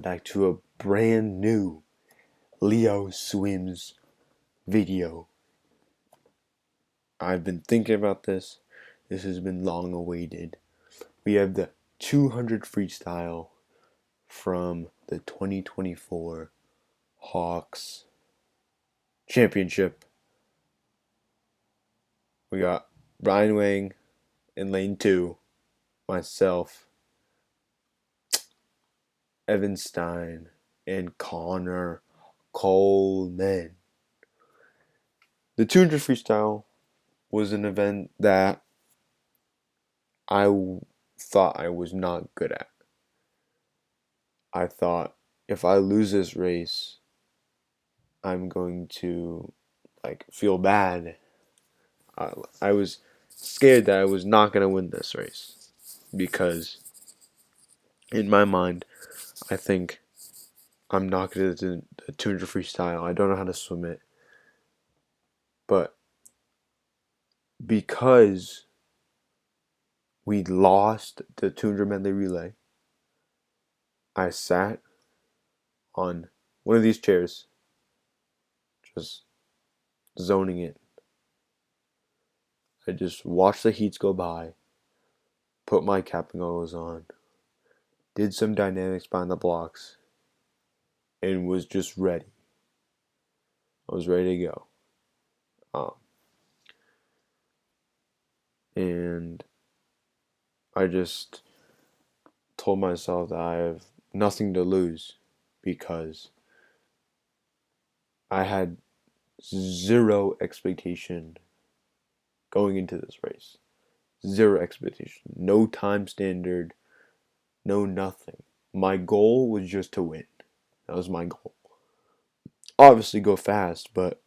back to a brand new Leo Swims video. I've been thinking about this. This has been long awaited. We have the 200 freestyle from the 2024 Hawks Championship. We got Brian Wang in lane 2, myself, Evan Stein, and Connor Coleman. The 200 freestyle was an event that I thought I was not good at. I thought if I lose this race, I'm going to feel bad. I was scared that I was not going to win this race because in my mind, I think I'm not good at the 200 freestyle. I don't know how to swim it. But because we lost the 200 medley relay, I sat on one of these chairs, just zoning it. I just watched the heats go by, put my cap and goggles on, did some dynamics behind the blocks, and was just ready. I was ready to go. And I just told myself that I have nothing to lose because I had zero expectation going into this race. Zero expectation. No time standard. No nothing. My goal was just to win. That was my goal. Obviously go fast, but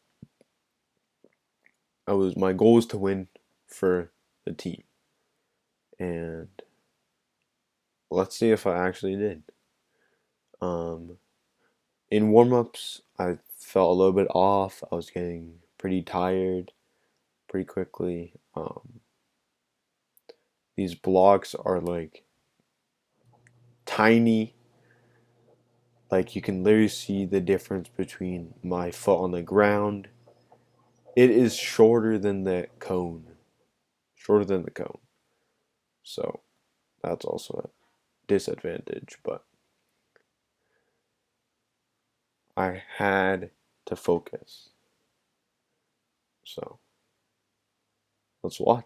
my goal was to win for the team. And let's see if I actually did. In warm-ups, I felt a little bit off. I was getting pretty tired pretty quickly. These blocks are tiny. You can literally see the difference between my foot on the ground. It is shorter than the cone. Shorter than the cone. So that's also a disadvantage, but I had to focus. So let's watch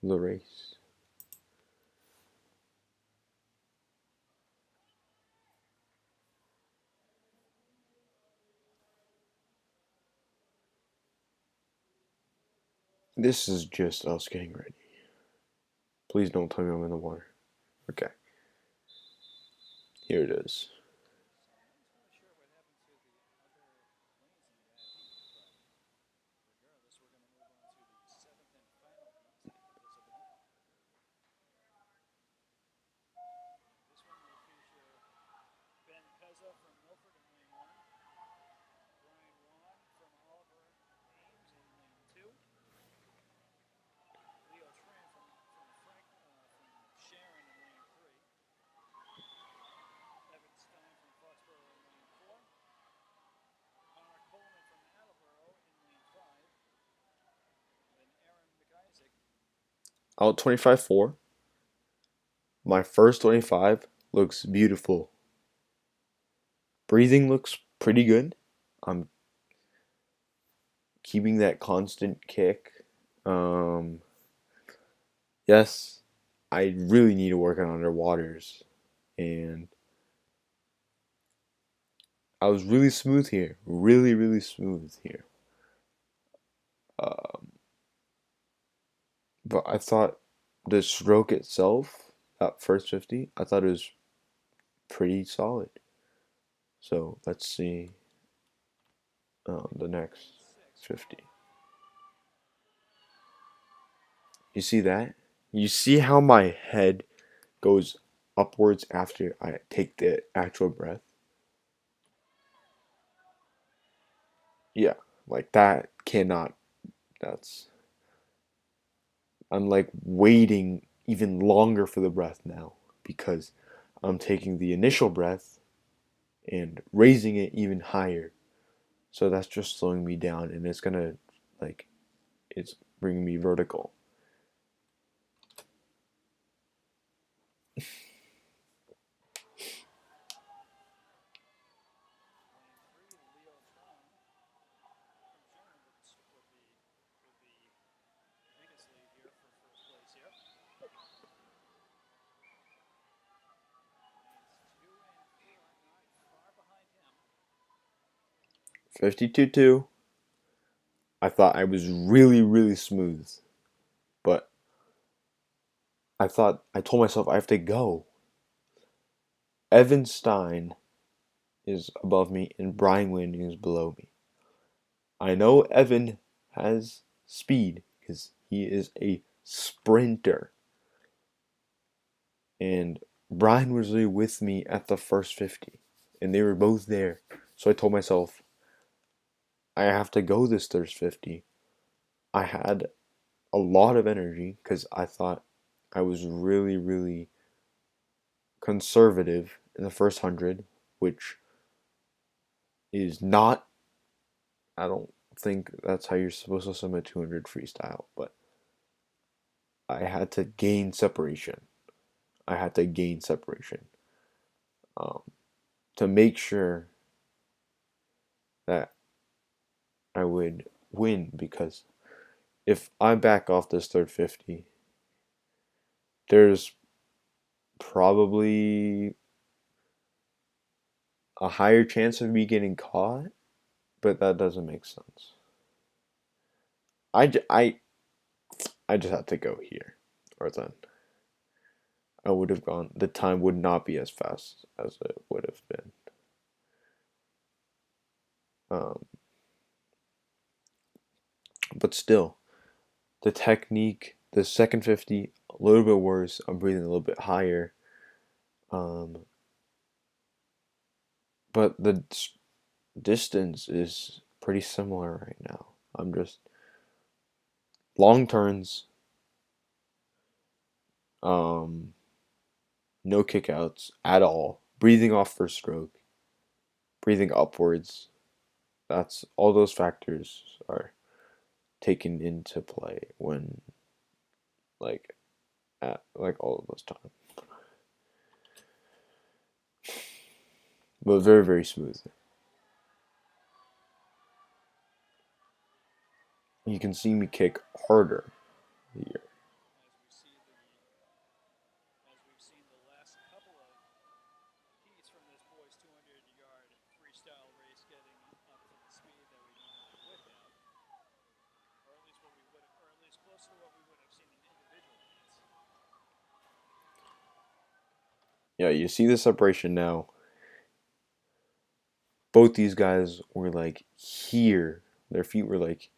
the race. This is just us getting ready. Please don't tell me I'm in the water. Okay. Here it is. Out 25-4. My first 25 looks beautiful. Breathing looks pretty good. I'm keeping that constant kick. Yes, I really need to work on underwaters. And I was really smooth here. Really, really smooth here. But I thought the stroke itself, that first 50, I thought it was pretty solid. So let's see the next 50. You see that? You see how my head goes upwards after I take the actual breath? Yeah, that cannot. That's. I'm waiting even longer for the breath now because I'm taking the initial breath and raising it even higher. So that's just slowing me down, and it's gonna like it's bringing me vertical. $52.2. I thought I was really, really smooth, but I told myself I have to go. Evan Stein is above me and Brian Landing is below me. I know Evan has speed because he is a sprinter. And Brian was really with me at the first 50. And they were both there. So I told myself, I have to go this first 50. I had a lot of energy because I thought I was really, really conservative in the first 100, which is not, I don't think that's how you're supposed to swim a 200 freestyle, but I had to gain separation. I had to gain separation um, to make sure that I would win because if I back off this third 50, there's probably a higher chance of me getting caught, but that doesn't make sense. I, I, I just have to go here, or then I would have gone. The time would not be as fast as it would have been. Um, but still, the technique, the second 50, a little bit worse. I'm breathing a little bit higher. Um, but the distance is pretty similar right now. I'm just long turns, um, no kickouts at all, breathing off first stroke, breathing upwards. That's all those factors are taken into play when like at like all of those times. But very, very smooth. You can see me kick harder here. Yeah, you see the separation now. Both these guys were like here. Their feet were like,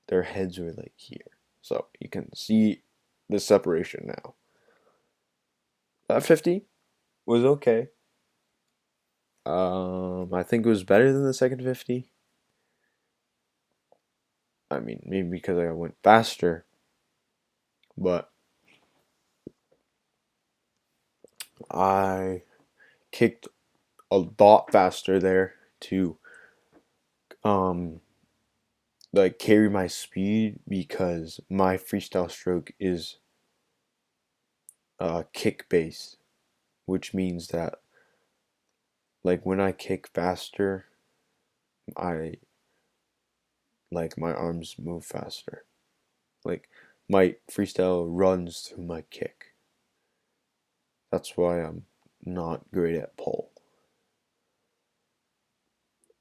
their heads were like here. So you can see the separation now. That 50 was okay. I think it was better than the second 50. I mean, maybe because I went faster, but I kicked a lot faster there to um like carry my speed because my freestyle stroke is kick based, which means that like when I kick faster, I like my arms move faster. Like my freestyle runs through my kick. That's why I'm not great at pole.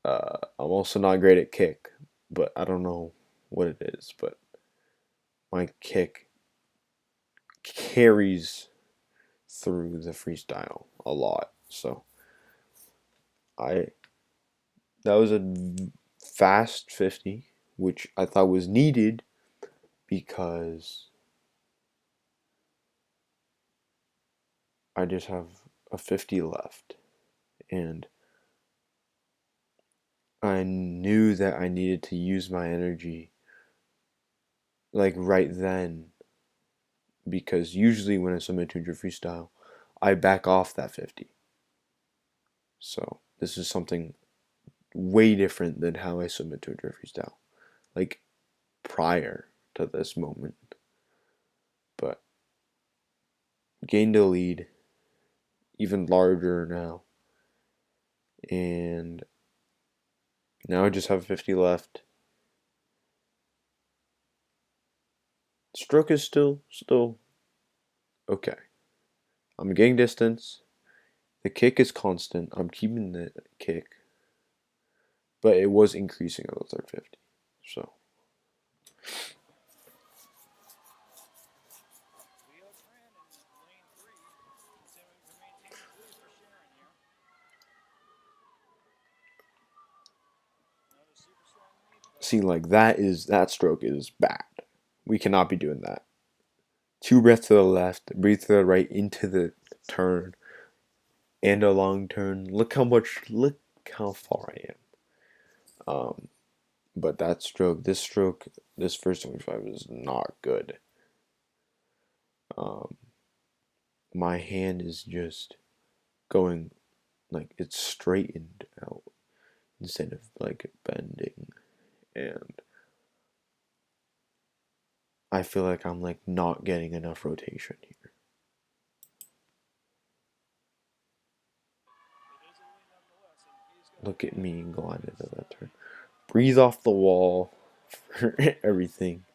I'm also not great at kick, but I don't know what it is. But my kick carries through the freestyle a lot. So I that was a fast 50, which I thought was needed because I just have a 50 left. And I knew that I needed to use my energy like right then because usually when I submit to freestyle, I back off that 50. So this is something way different than how I submit 200 freestyle, like prior to this moment. But gained a lead, even larger now, and now I just have 50 left. Stroke is still okay. I'm getting distance. The kick is constant. I'm keeping the kick, but it was increasing on the third 50. So see, like that stroke is bad. We cannot be doing that. 2 breaths to the left, breathe to the right into the turn, and a long turn. Look how far I am. But that stroke, this first 25 is not good. My hand is just going like it's straightened out instead of like bending, and I feel like I'm like not getting enough rotation here. Look at me glide into that turn. Breathe off the wall for everything.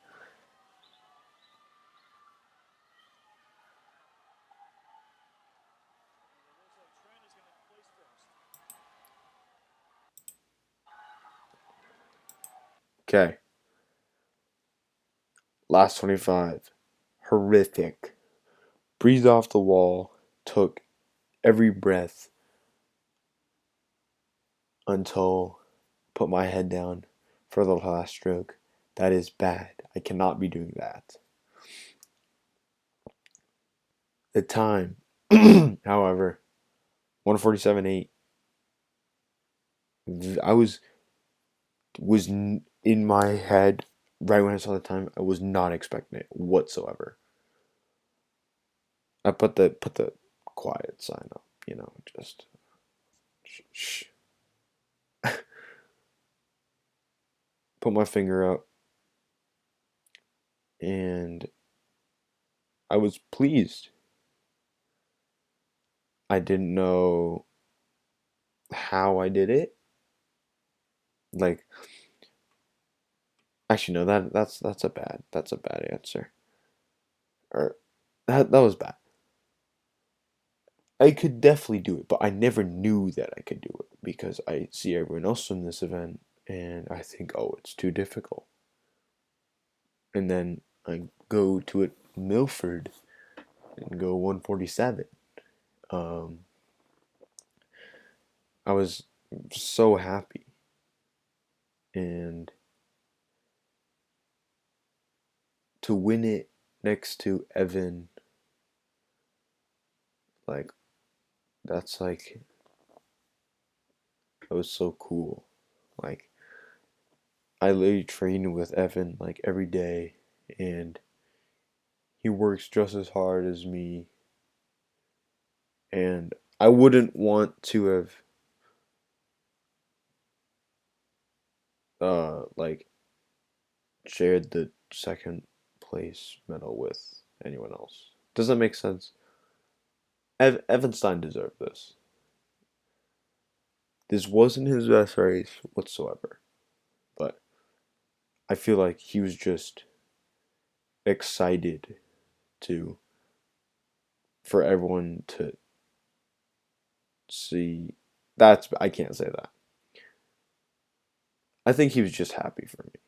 Okay. Last 25. Horrific. Breathed off the wall. Took every breath until put my head down for the last stroke. That is bad. I cannot be doing that. The time, however, 147.8. I was in my head right when I saw the time. I was not expecting it whatsoever. I put the quiet sign up, just shh. Put my finger up, and I was pleased. I didn't know how I did it. Like, actually, no, that's a bad answer. Or that was bad. I could definitely do it, but I never knew that I could do it because I see everyone else in this event and I think, oh, it's too difficult. And then I go to it Milford and go 147. Um, I was so happy, and to win it next to Evan, like that's like that was so cool. Like I literally train with Evan like every day, and he works just as hard as me, and I wouldn't want to have like shared the second place medal with anyone else. Does that make sense? Evanstein deserved this. This wasn't his best race whatsoever, but I feel like he was just excited to for everyone to see. That's I can't say that. I think he was just happy for me,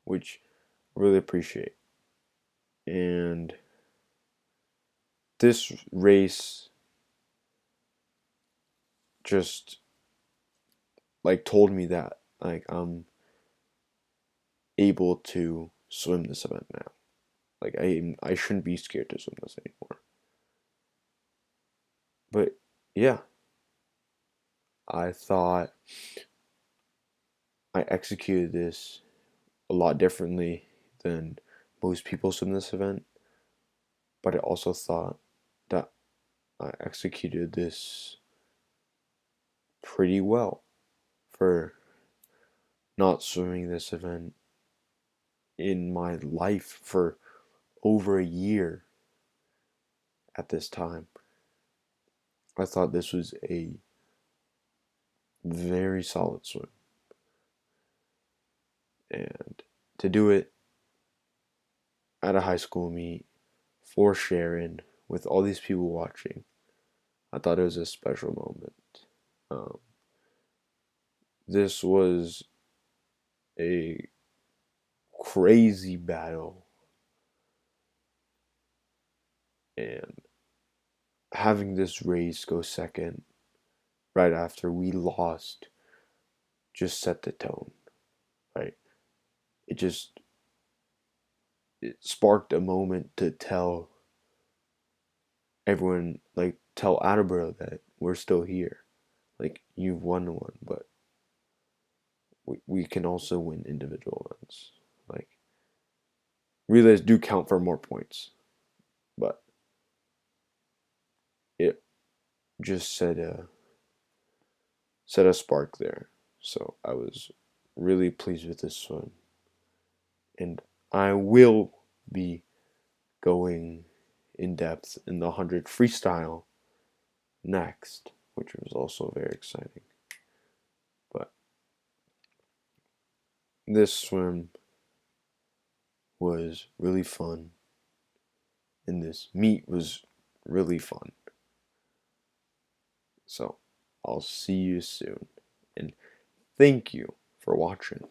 which I really appreciate. And this race just like told me that like I'm able to swim this event now. Like I shouldn't be scared to swim this anymore. But yeah, I thought I executed this a lot differently than most people swim this event. But I also thought that I executed this pretty well for not swimming this event in my life for over a year at this time. I thought this was a very solid swim. And to do it at a high school meet for Sharon with all these people watching, I thought it was a special moment. Um, this was a crazy battle, and having this race go second right after we lost just set the tone, right? It just it sparked a moment to tell everyone, like tell Attleboro that we're still here. Like, you've won one, but we can also win individual events. Like, relays do count for more points, but it just set a spark there. So I was really pleased with this swim, and I will be going in depth in the 100 freestyle next, which was also very exciting. But this swim was really fun, and this meet was really fun. So I'll see you soon, and thank you for watching.